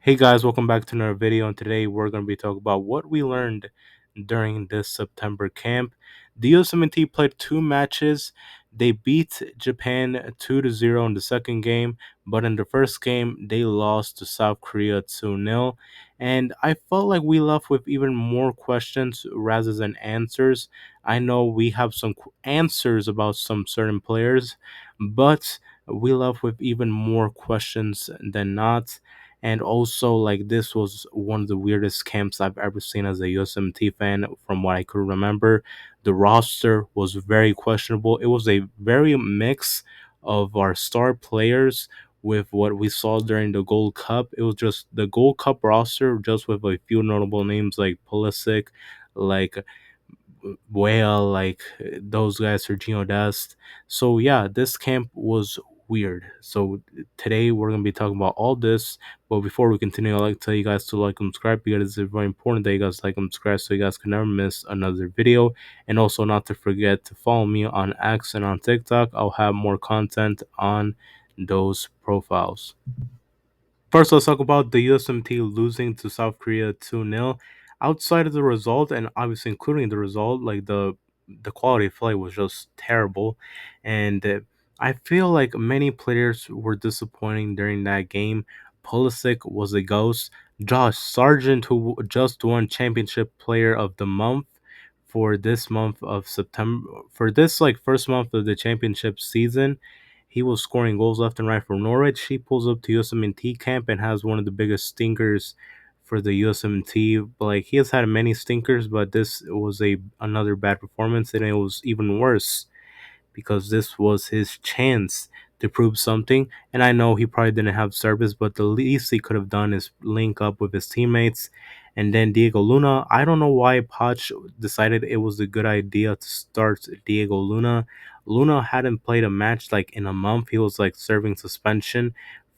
Hey guys, welcome back to another video, and today we're going to be talking about what we learned during this September camp. The USMNT played two matches. They beat Japan 2-0 in the second game, but in the first game they lost to South Korea 2-0. And I felt like we left with even more questions rather than answers. I know we have some answers about some certain players, but we left with even more questions than not. And also, like, this was one of the weirdest camps I've ever seen as a USMT fan, from what I could remember. The roster was very questionable. It was a very mix of our star players with what we saw during the Gold Cup. It was just the Gold Cup roster, just with a few notable names like Pulisic, like Whale, like those guys, Sergio Dest. So yeah, this camp was weird. So today we're gonna be talking about all this. But before we continue, I'd like to tell you guys to like and subscribe because it's very important that you guys like and subscribe so you guys can never miss another video. And also not to forget to follow me on X and on TikTok. I'll have more content on those profiles. First, let's talk about the USMT losing to South Korea 2-0. Outside of the result, and obviously including the result, like the quality of play was just terrible. And I feel like many players were disappointing during that game. Pulisic was a ghost. Josh Sargent, who just won Championship Player of the Month for this month of September, for this like first month of the championship season, he was scoring goals left and right for Norwich. He pulls up to USMNT camp and has one of the biggest stinkers for the USMNT. Like, he has had many stinkers, but this was a another bad performance, and it was even worse because this was his chance to prove something. And I know he probably didn't have service, but the least he could have done is link up with his teammates. And then Diego Luna, I don't know why Poch decided it was a good idea to start Diego Luna. Luna hadn't played a match like in a month. He was like serving suspension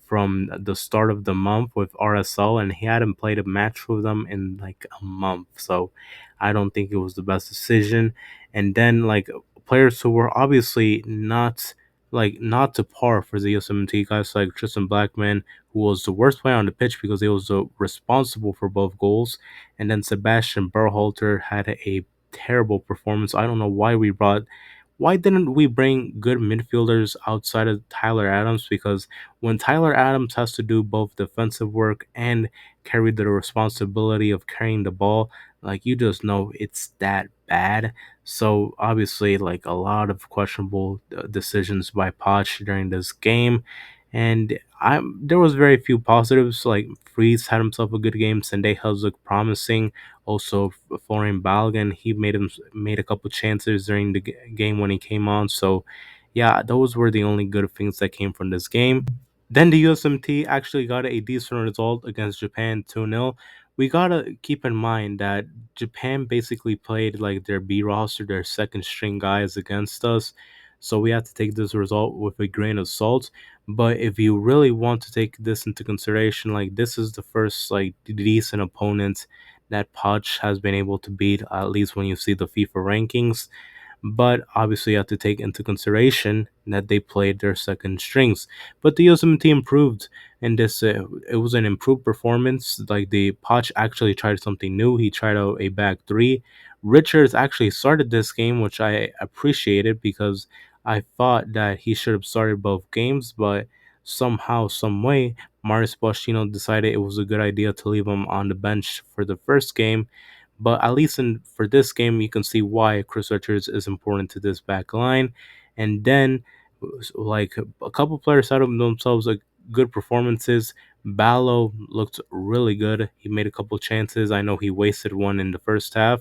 from the start of the month with RSL, and he hadn't played a match with them in like a month. So I don't think it was the best decision. And then, like, players who were obviously not to par for the USMNT, guys like Tristan Blackman, who was the worst player on the pitch because he was responsible for both goals, and then Sebastian Berhalter had a terrible performance. I don't know why didn't we bring good midfielders outside of Tyler Adams? Because when Tyler Adams has to do both defensive work and carry the responsibility of carrying the ball, like, you just know it's that bad. So obviously, like, a lot of questionable decisions by Poch during this game, and there was very few positives. Like, Freeze had himself a good game. Sendejas looked promising. Also, Florian Balogun, he made a couple chances during the game when he came on. So yeah, those were the only good things that came from this game. Then the USMT actually got a decent result against Japan 2-0. We gotta keep in mind that Japan basically played like their B roster, their second string guys against us. So we have to take this result with a grain of salt. But if you really want to take this into consideration, like, this is the first like decent opponent that Poch has been able to beat, at least when you see the FIFA rankings. But obviously, you have to take into consideration that they played their second strings. But the USMT improved in this. It was an improved performance. Like, the Poch actually tried something new. He tried out a back three. Richards actually started this game, which I appreciated because I thought that he should have started both games, but somehow, some way, Marius Pochettino decided it was a good idea to leave him on the bench for the first game. But at least for this game, you can see why Chris Richards is important to this back line. And then, like, a couple players out of themselves like good performances. Ballo looked really good. He made a couple chances. I know he wasted one in the first half,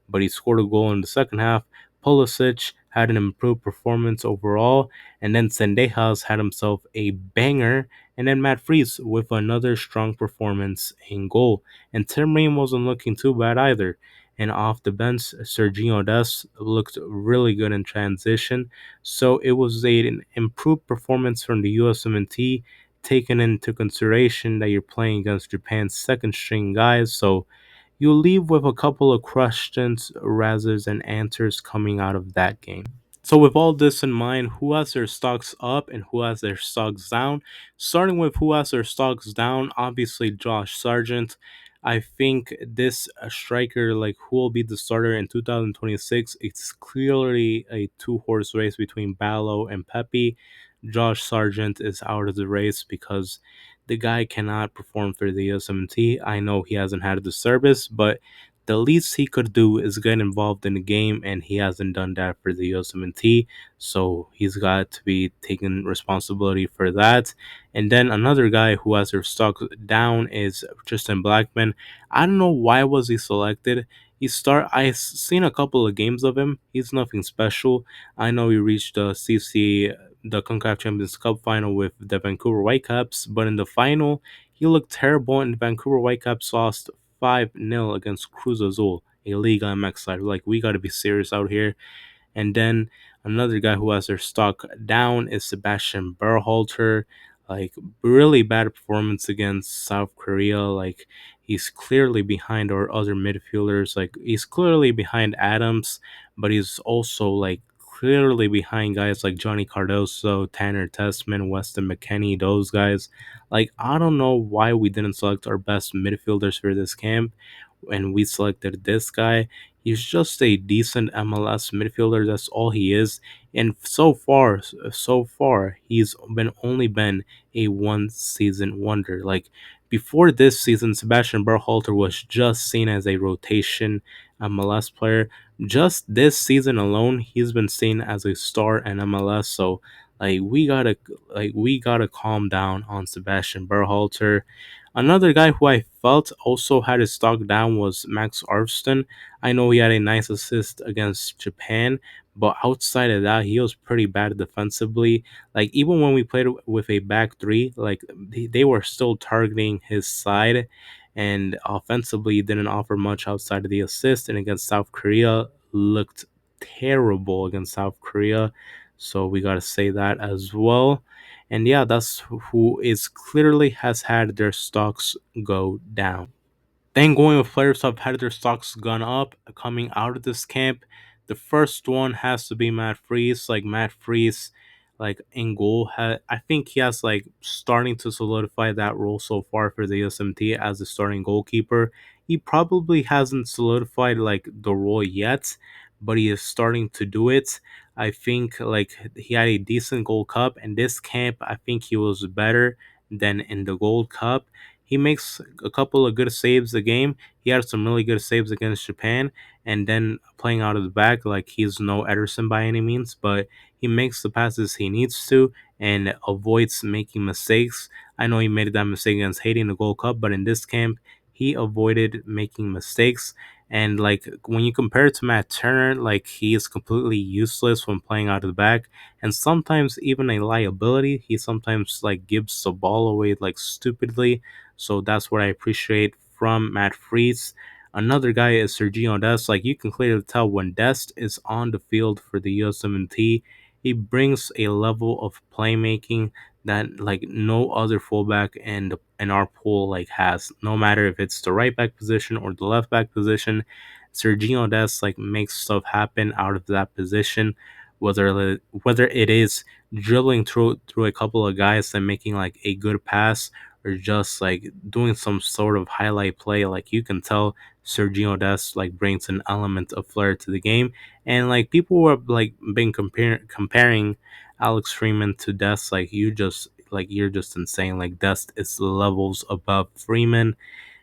but he scored a goal in the second half. Pulisic had an improved performance overall, and then Sendejas had himself a banger, and then Matt Freese with another strong performance in goal. And Tim Ream wasn't looking too bad either. And off the bench, Sergio Dest looked really good in transition. So it was an improved performance from the USMNT, taking into consideration that you're playing against Japan's second string guys. So you leave with a couple of questions rather than answers coming out of that game. So, with all this in mind, who has their stocks up and who has their stocks down? Starting with who has their stocks down, obviously Josh Sargent. I think this striker, like who will be the starter in 2026, it's clearly a two-horse race between Ballo and Pepe. Josh Sargent is out of the race because the guy cannot perform for the USMNT. I know he hasn't had the service, but the least he could do is get involved in the game, and he hasn't done that for the USMNT. So he's got to be taking responsibility for that. And then another guy who has their stock down is Tristan Blackman. I don't know why was he selected. I've seen a couple of games of him. He's nothing special. I know he reached the CONCACAF Champions Cup final with the Vancouver Whitecaps, but in the final he looked terrible, and the Vancouver Whitecaps lost 5-0 against Cruz Azul, a Liga MX side. Like, we got to be serious out here. And then another guy who has their stock down is Sebastian Berhalter. Like, really bad performance against South Korea. Like, he's clearly behind our other midfielders. Like, he's clearly behind Adams, but he's also like clearly behind guys like Johnny Cardoso, Tanner Tessman, Weston McKennie, those guys. Like, I don't know why we didn't select our best midfielders for this camp and we selected this guy. He's just a decent MLS midfielder. That's all he is. And so far, he's only been a one season wonder. Like, before this season, Sebastian Berhalter was just seen as a rotation MLS player. Just this season alone, he's been seen as a star in MLS. So like we gotta calm down on Sebastian Berhalter. Another guy who I felt also had his stock down was Max Arfston. I know he had a nice assist against Japan, but outside of that, he was pretty bad defensively. Like, even when we played with a back three, like they were still targeting his side, and offensively didn't offer much outside of the assist. And against South Korea, looked terrible against South Korea. So we gotta say that as well. And yeah, that's who is clearly has had their stocks go down. Then going with players who have had their stocks gone up coming out of this camp, the first one has to be Matt Freese. Like, Matt Freese, like in goal, I think he has like starting to solidify that role so far for the USMT as the starting goalkeeper. He probably hasn't solidified like the role yet, but he is starting to do it. I think like he had a decent Gold Cup, and this camp I think he was better than in the Gold Cup. He makes a couple of good saves a game. He had some really good saves against Japan, and then playing out of the back, like he's no Ederson by any means, but he makes the passes he needs to and avoids making mistakes. I know he made that mistake against Haiti in the Gold Cup, but in this camp, he avoided making mistakes. And like when you compare it to Matt Turner, like he is completely useless when playing out of the back, and sometimes even a liability. He sometimes like gives the ball away like stupidly, so that's what I appreciate from Matt Freeze. Another guy is Sergio Dest. Like, you can clearly tell when Dest is on the field for the USMNT, he brings a level of playmaking that like no other fullback in our pool like has. No matter if it's the right back position or the left back position, Sergio Dest like makes stuff happen out of that position. Whether it is dribbling through a couple of guys and making like a good pass, or just like doing some sort of highlight play, like you can tell Sergio Dest like brings an element of flair to the game. And like people were like been comparing Alex Freeman to Dest. Like, you're just insane. Like, Dest is levels above Freeman.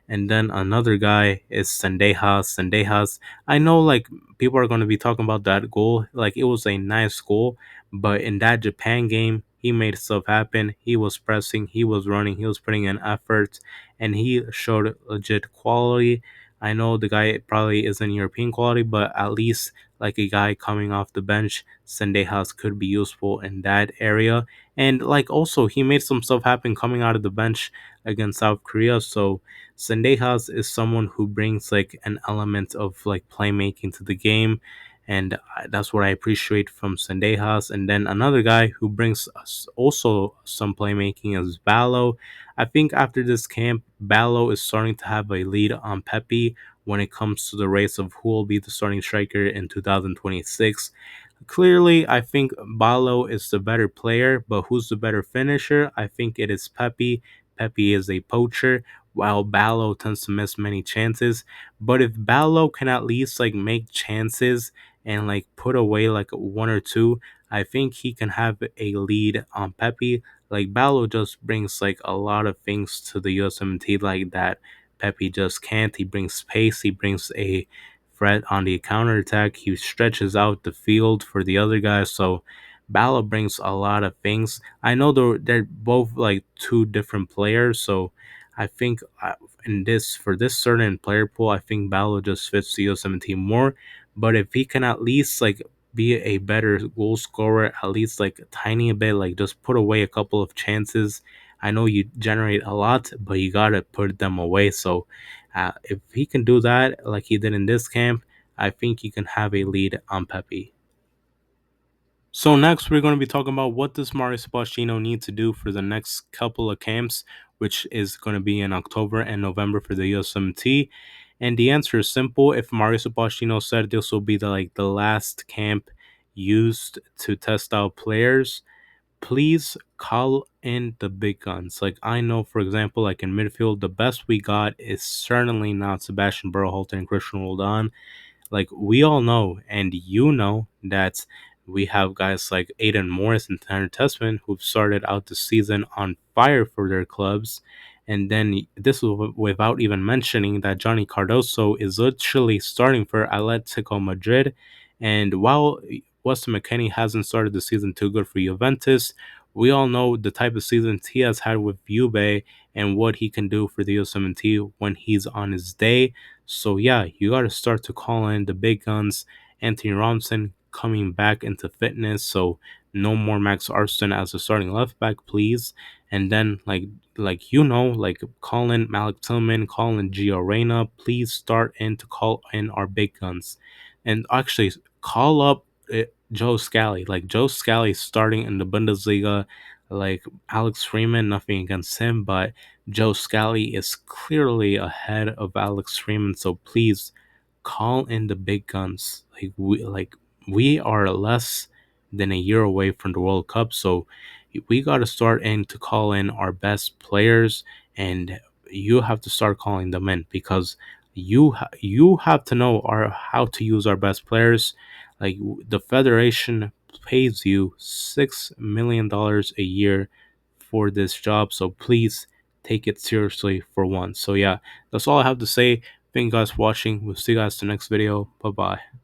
And then another guy is Sendejas. Sendejas, I know like people are going to be talking about that goal. Like, it was a nice goal, but in that Japan game, he made stuff happen. He was pressing, he was running, he was putting in effort, and he showed legit quality. I know the guy probably isn't European quality, but at least like a guy coming off the bench, Sendejas could be useful in that area. And like also, he made some stuff happen coming out of the bench against South Korea. So Sendejas is someone who brings like an element of like playmaking to the game, and that's what I appreciate from Sendejas. And then another guy who brings us also some playmaking is Ballo. I think after this camp, Ballo is starting to have a lead on Pepe when it comes to the race of who will be the starting striker in 2026. Clearly, I think Balo is the better player, but who's the better finisher? I think it is Pepe. Pepe is a poacher, while Balo tends to miss many chances. But if Balo can at least like make chances and like put away like one or two, I think he can have a lead on Pepe. Like Balo just brings like a lot of things to the USMT like that Pepe just can't. He brings pace, he brings a threat on the counterattack. He stretches out the field for the other guys. So Bala brings a lot of things. I know they're both like two different players. So I think in this for this certain player pool, I think Bala just fits the U17 more. But if he can at least like be a better goal scorer, at least like a tiny bit, like just put away a couple of chances. I know you generate a lot, but you gotta put them away. So if he can do that like he did in this camp, I think he can have a lead on Pepe. So next, we're going to be talking about what does Mario Spacino need to do for the next couple of camps, which is going to be in October and November for the USMT. And the answer is simple. If Mario Spacino said this will be the last camp used to test out players, please call in the big guns. Like I know, for example, like in midfield, the best we got is certainly not Sebastian Berhalter and Christian Roldan. Like we all know, and you know that we have guys like Aiden Morris and Tanner Tessman who've started out the season on fire for their clubs. And then this is without even mentioning that Johnny Cardoso is literally starting for Atletico Madrid. And while Weston McKennie hasn't started the season too good for Juventus, we all know the type of seasons he has had with Juve and what he can do for the USMNT when he's on his day. So yeah, you got to start to call in the big guns. Anthony Robinson coming back into fitness, so no more Max Arston as a starting left back, please. And then like call in Malik Tillman, call in Gio Reyna, please start in to call in our big guns, and actually call up Joe Scally. Like Joe Scally starting in the Bundesliga. Like Alex Freeman, nothing against him, but Joe Scally is clearly ahead of Alex Freeman, so please call in the big guns. We are less than a year away from the World Cup, so we got to start in to call in our best players, and you have to start calling them in because you have to know how to use our best players. Like the federation pays you $6 million a year for this job, so please take it seriously for once. So yeah, that's all I have to say. Thank you guys for watching. We'll see you guys in the next video. Bye bye.